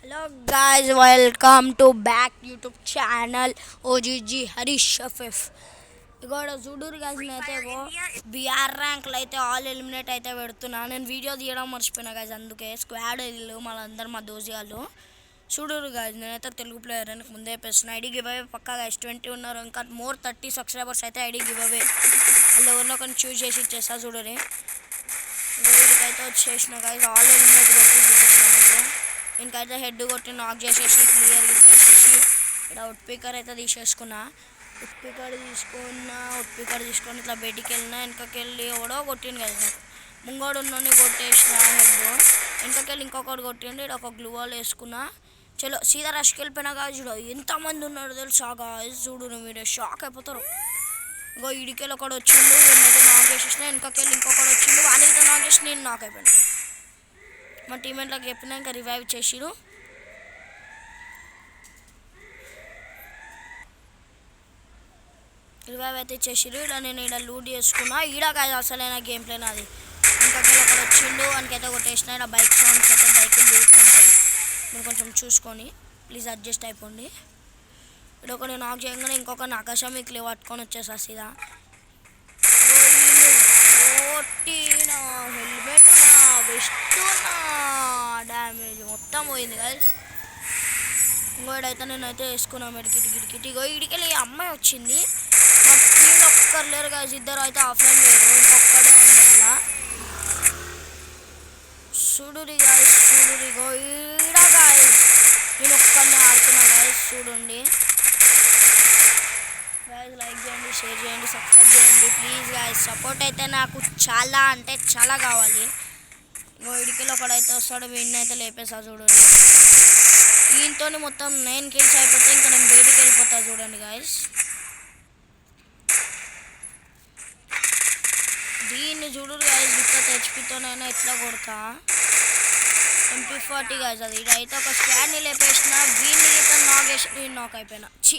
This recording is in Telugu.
Hello guys, welcome to back YouTube channel OGG Harish FF. ఇగోడ చూడూరు గాయ్స్, అయితే బిఆర్ ర్యాంక్లో అయితే ఆల్ ఎలిమినేట్ అయితే పెడుతున్నా. నేను వీడియో తీయడం మర్చిపోయినా గాయ్స్, అందుకే స్క్వాడ్ వెళ్ళు మళ్ళందరూ మా దోసిగాళ్ళు చూడూరు గాయ్స్. నేనైతే తెలుగు ప్లేయర్ అని ముందే చెప్పేస్తున్నా. ఐడి గివ్ అవే పక్కా గాయ్స్, 20 ఉన్నారు, ఇంకా మోర్ 30 సబ్స్క్రైబర్స్ అయితే ఐడి గివ్ అవే. వాళ్ళు ఎవరినో కొన్ని చూస్ చేసి ఇచ్చేస్తా చూడరి. వీడికైతే వచ్చేసిన గాయ్స్, ఆల్ ఎలిమినేట్ కొట్టి చూపిస్తాను మీకు. ఇంకైతే హెడ్ కొట్టి నాక్ చేసేసి క్లియర్ గిట్ట వేసేసి ఇక్కడ అవుట్ స్పీకర్ అయితే తీసేసుకున్నా. అవుట్ స్పీకర్ తీసుకొని ఇట్లా బయటికి వెళ్ళినా. వెనకకి వెళ్ళి ఎవడో కొట్టిండు కదా నాకు. ముంగోడు ఉన్నోని కొట్టేసిన హెడ్. వెనకకెళ్ళి ఇంకొకటి కొట్టిండు. ఇక్కడ ఒక గ్లూ వాల్ వేసుకున్నా. చలో సీదా రష్కి వెళ్ళిపోయినా గాయస్. చూడు ఎంతమంది ఉన్నాడు తెలుసా గాయస్. చూడు మీరు షాక్ అయిపోతారు. ఇంకో ఇడికెళ్ళి ఒకడు వచ్చిండు, నేనైతే నాక్ చేసేసిన. వెనకకెళ్ళి ఇంకొకటి వచ్చిండు, వానైతే నాక్ చేసి నేను నాక్ అయిపోయాను. మా టీమేట్లకు చెప్పినా ఇంకా రివైవ్ చేసిరు. రివైవ్ అయితే చేసిరు. ఇలా నేను ఇక్కడ లూట్ చేసుకున్నా. ఈడ కాదు అసలైన గేమ్ ప్లే నాది. ఇంకొకరు ఒకడు వచ్చిండు, వానికైతే కొట్టేసిన. ఇక్కడ బైక్ సౌండ్స్ అయితే బైకులు తిరుగుతుంటాయి, మీరు కొంచెం చూసుకొని ప్లీజ్ అడ్జస్ట్ అయిపోండి. ఇక్కడ ఒకటి నాక్ చేయగానే ఇంకొక ఆకాశం మీకు పట్టుకొని వచ్చేసా సీదా. కొట్టినా హెల్మెట్ వెస్టున్నా డ్యామేజ్ మొత్తం పోయింది గైస్. ఇంకోడైతే నేనైతే వేసుకున్నా గిటికిటి. ఇడికెళ్ళి అమ్మాయి వచ్చింది. మా టీంలో ఒక్కరు లేరు గైస్, ఇద్దరు అయితే ఆఫ్లైన్ లేరు, ఇంకొక్కడే ఉండల్లా. చూడురి గాయస్, చూడురి ఈడ గాయస్. నేను ఒక్కరినే ఆడుతున్నా గాయస్, చూడండి గాయస్. లైక్ చేయండి, షేర్ చేయండి, సబ్స్క్రైబ్ చేయండి ప్లీజ్ గాయస్. సపోర్ట్ అయితే నాకు చాలా అంటే చాలా కావాలి. ఇడికెళ్ళి ఒకడైతే వస్తాడు, వీడిని అయితే లేపేస్తా చూడండి. దీంతో మొత్తం 9 kills అయిపోతే ఇంకా నేను బయటికి వెళ్ళిపోతా చూడండి గాయస్. దీన్ని చూడరు గాయస్, విత్ హెచ్పితోనైనా ఎట్లా కొడతా. MP40 guys. అది ఇదైతే ఒక స్క్వాడ్ని లేపేసిన, వీడిని నాక్ చేసి నేను నాక్ అయిపోయినా. చి